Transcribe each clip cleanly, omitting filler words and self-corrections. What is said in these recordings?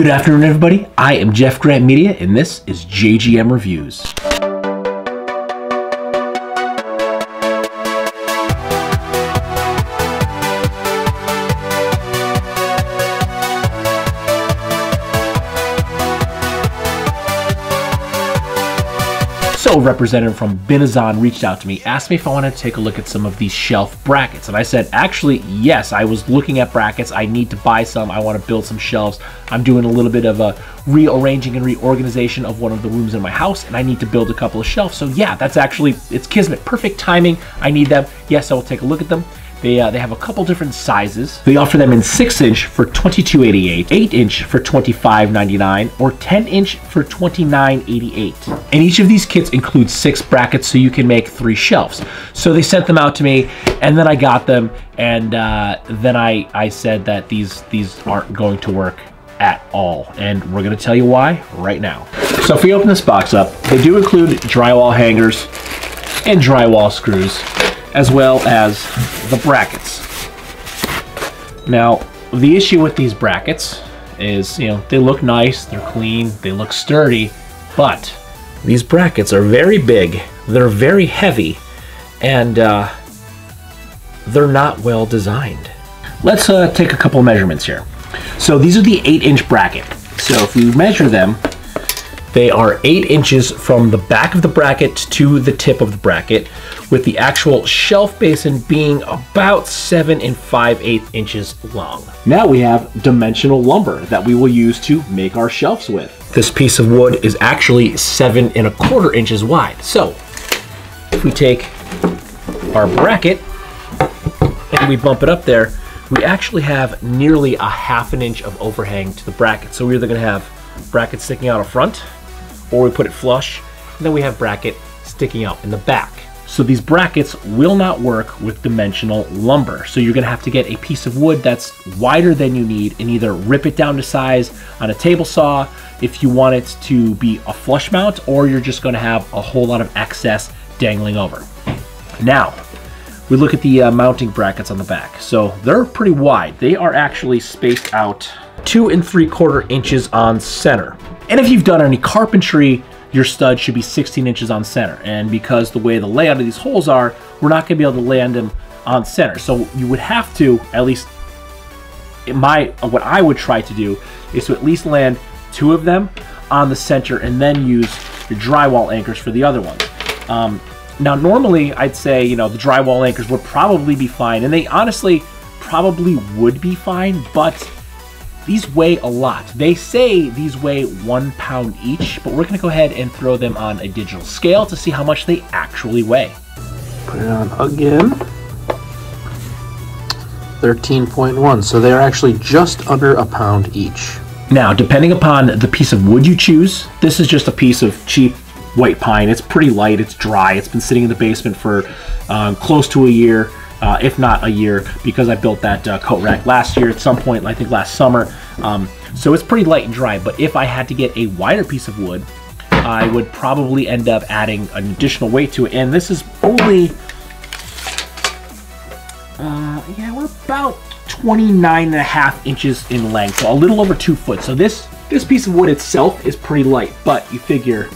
Good afternoon, everybody. I am Jeff Grant Media, and this is JGM Reviews. So, a representative from Binazon reached out to me, asked me if I wanted to take a look at some of these shelf brackets. And I said, actually, yes, I was looking at brackets. I need to buy some. I want to build some shelves. I'm doing a little bit of a rearranging and reorganization of one of the rooms in my house, and I need to build a couple of shelves. So yeah, that's actually, it's kismet. Perfect timing. I need them. Yes, I will take a look at them. They have a couple different sizes. They offer them in 6-inch for $22.88, 8-inch for $25.99, or 10-inch for $29.88. And each of these kits includes 6 brackets, so you can make 3 shelves. So they sent them out to me, and then I got them, and then I said that these aren't going to work at all. And we're gonna tell you why right now. So if we open this box up, they do include drywall hangers and drywall screws, as well as the brackets. Now, the issue with these brackets is, they look nice, they're clean, they look sturdy, but these brackets are very big, they're very heavy, and they're not well designed. Let's take a couple measurements here. So these are the 8-inch bracket. So if we measure them, they are 8 inches from the back of the bracket to the tip of the bracket, with the actual shelf basin being about 7 5/8 inches long. Now we have dimensional lumber that we will use to make our shelves with. This piece of wood is actually 7 1/4 inches wide. So if we take our bracket and we bump it up there, we actually have nearly a 1/2 inch of overhang to the bracket. So we're either gonna have bracket sticking out up front, or we put it flush, and then we have bracket sticking out in the back. So these brackets will not work with dimensional lumber. So you're gonna have to get a piece of wood that's wider than you need and either rip it down to size on a table saw if you want it to be a flush mount, or you're just gonna have a whole lot of excess dangling over. Now, we look at the mounting brackets on the back. So they're pretty wide. They are actually spaced out 2 3/4 inches on center. And if you've done any carpentry, your stud should be 16 inches on center. And because the way the layout of these holes are, we're not gonna be able to land them on center. So you would have to, at least what I would try to do is to at least land 2 of them on the center and then use your drywall anchors for the other ones. Now, normally I'd say, the drywall anchors would probably be fine, and they honestly probably would be fine, but these weigh a lot. They say these weigh 1 pound each, but we're gonna go ahead and throw them on a digital scale to see how much they actually weigh. Put it on again. 13.1, so they're actually just under a pound each. Now, depending upon the piece of wood you choose, this is just a piece of cheap white pine. It's pretty light, it's dry, it's been sitting in the basement for close to a year. If not a year, because I built that coat rack last year at some point, I think last summer. So it's pretty light and dry, but if I had to get a wider piece of wood, I would probably end up adding an additional weight to it. And this is only, yeah, we're about 29.5 inches in length, so a little over 2 foot. So this piece of wood itself is pretty light, but you figure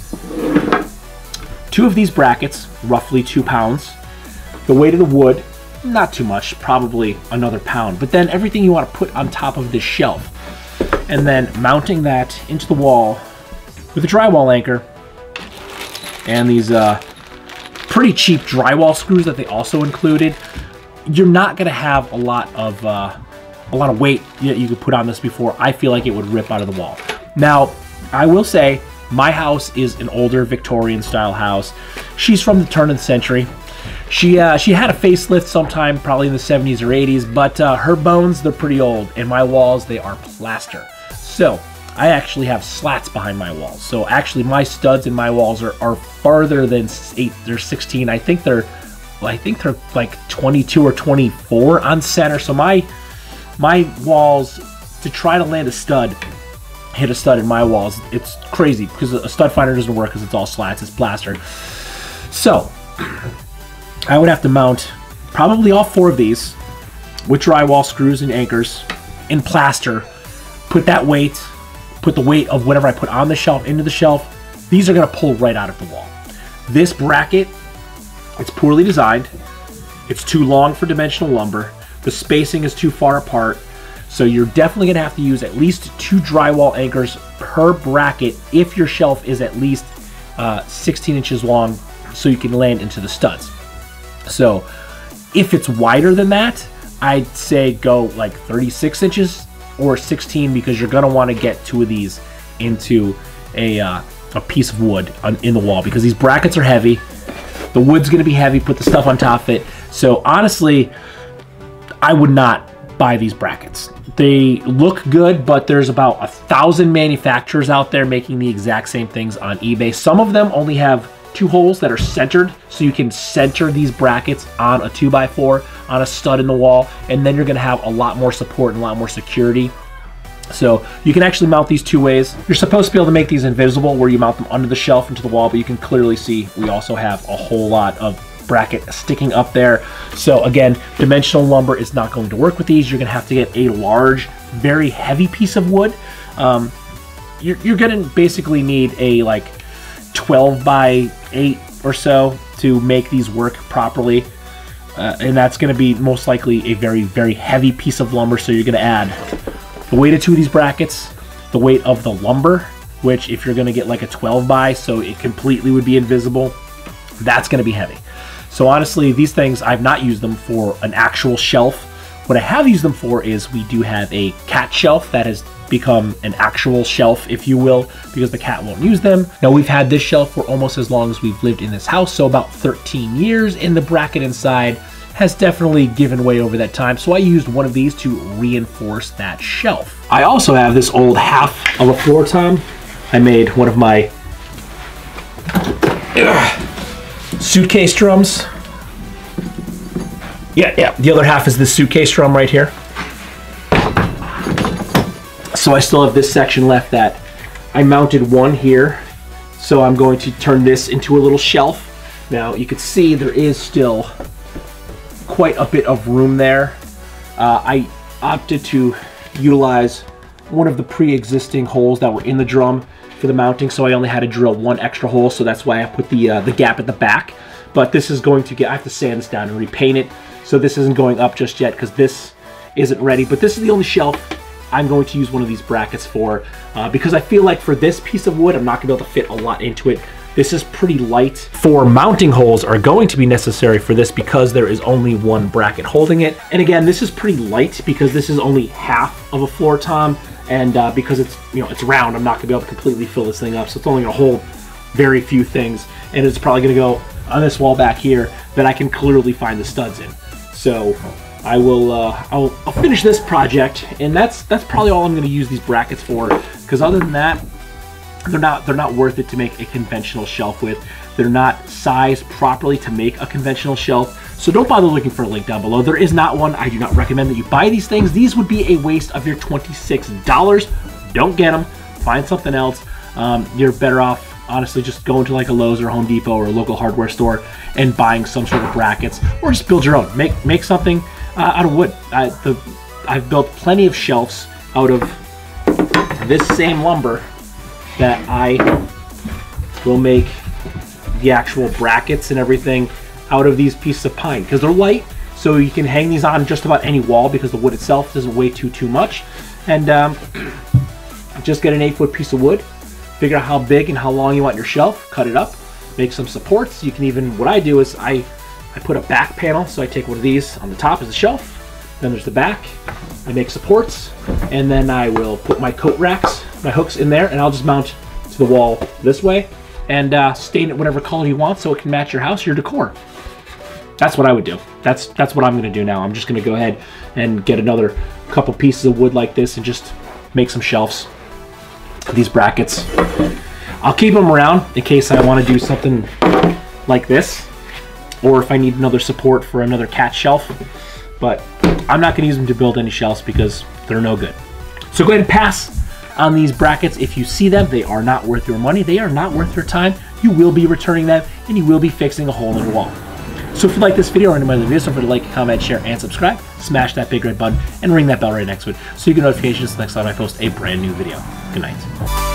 2 of these brackets, roughly 2 pounds. The weight of the wood, not too much, probably another pound. But then everything you want to put on top of this shelf, and then mounting that into the wall with a drywall anchor and these pretty cheap drywall screws that they also included, you're not going to have a lot of weight that you could put on this before I feel like it would rip out of the wall. Now, I will say my house is an older Victorian style house. She's from the turn of the century. She had a facelift sometime probably in the 70s or 80s, but her bones, they're pretty old, and my walls, they are plaster. So I actually have slats behind my walls. So actually my studs in my walls are farther than 8, they're 16. I think they're like 22 or 24 on center. So my walls, to try to land a stud, hit a stud in my walls, it's crazy because a stud finder doesn't work because it's all slats, it's plaster. So I would have to mount probably all 4 of these with drywall screws and anchors in plaster, put that weight, put the weight of whatever I put on the shelf into the shelf, these are gonna pull right out of the wall. This bracket, it's poorly designed. It's too long for dimensional lumber. The spacing is too far apart. So you're definitely gonna have to use at least 2 drywall anchors per bracket if your shelf is at least 16 inches long so you can land into the studs. So if it's wider than that, I'd say go like 36 inches or 16 because you're gonna wanna get 2 of these into a piece of wood in the wall because these brackets are heavy. The wood's gonna be heavy, put the stuff on top of it. So honestly, I would not buy these brackets. They look good, but there's about 1,000 manufacturers out there making the exact same things on eBay. Some of them only have 2 holes that are centered, so you can center these brackets on a 2x4 on a stud in the wall, and then you're gonna have a lot more support and a lot more security. So you can actually mount these 2 ways. You're supposed to be able to make these invisible where you mount them under the shelf into the wall, but you can clearly see we also have a whole lot of bracket sticking up there. So again, dimensional lumber is not going to work with these. You're gonna have to get a large, very heavy piece of wood. You're gonna basically need a like 12 by 8 or so to make these work properly. And that's gonna be most likely a very, very heavy piece of lumber. So you're gonna add the weight of 2 of these brackets, the weight of the lumber, which if you're gonna get like a 12 by, so it completely would be invisible, that's gonna be heavy. So honestly, these things, I've not used them for an actual shelf. What I have used them for is we do have a cat shelf that has become an actual shelf, if you will, because the cat won't use them. Now we've had this shelf for almost as long as we've lived in this house, so about 13 years, and the bracket inside has definitely given way over that time. So I used one of these to reinforce that shelf. I also have this old half of a floor tom. I made one of my suitcase drums. Yeah, the other half is this suitcase drum right here. So I still have this section left that I mounted one here. So I'm going to turn this into a little shelf. Now you can see there is still quite a bit of room there. I opted to utilize one of the pre-existing holes that were in the drum for the mounting, so I only had to drill 1 extra hole, so that's why I put the gap at the back. But this is going to get, I have to sand this down and repaint it, so this isn't going up just yet because this isn't ready. But this is the only shelf I'm going to use one of these brackets for because I feel like for this piece of wood, I'm not gonna be able to fit a lot into it. This is pretty light. 4 mounting holes are going to be necessary for this because there is only 1 bracket holding it. And again, this is pretty light because this is only half of a floor tom, and because it's, you know, it's round, I'm not gonna be able to completely fill this thing up. So it's only gonna hold very few things, and it's probably gonna go on this wall back here that I can clearly find the studs in. So I will, I'll finish this project, and that's probably all I'm gonna use these brackets for. Because other than that, they're not worth it to make a conventional shelf with. They're not sized properly to make a conventional shelf. So don't bother looking for a link down below. There is not one. I do not recommend that you buy these things. These would be a waste of your $26. Don't get them. Find something else. You're better off, honestly, just going to like a Lowe's or Home Depot or a local hardware store and buying some sort of brackets, or just build your own. Make something out of wood. I've built plenty of shelves out of this same lumber that I will make the actual brackets and everything out of these pieces of pine because they're light, so you can hang these on just about any wall because the wood itself doesn't weigh too much. And just get an 8-foot piece of wood, figure out how big and how long you want your shelf, cut it up, make some supports. You can even, what I do is I put a back panel, so I take one of these on the top as a shelf, then there's the back, I make supports, and then I will put my coat racks, my hooks in there, and I'll just mount to the wall this way and stain it whatever color you want so it can match your house, your decor. That's what I would do. That's what I'm gonna do now. I'm just gonna go ahead and get another couple pieces of wood like this and just make some shelves, these brackets. I'll keep them around in case I wanna do something like this, or if I need another support for another cat shelf, but I'm not gonna use them to build any shelves because they're no good. So go ahead and pass on these brackets. If you see them, they are not worth your money. They are not worth your time. You will be returning them and you will be fixing a hole in the wall. So if you like this video or any of my other videos, don't forget to like, comment, share, and subscribe. Smash that big red button and ring that bell right next to it so you get notifications the next time I post a brand new video. Good night.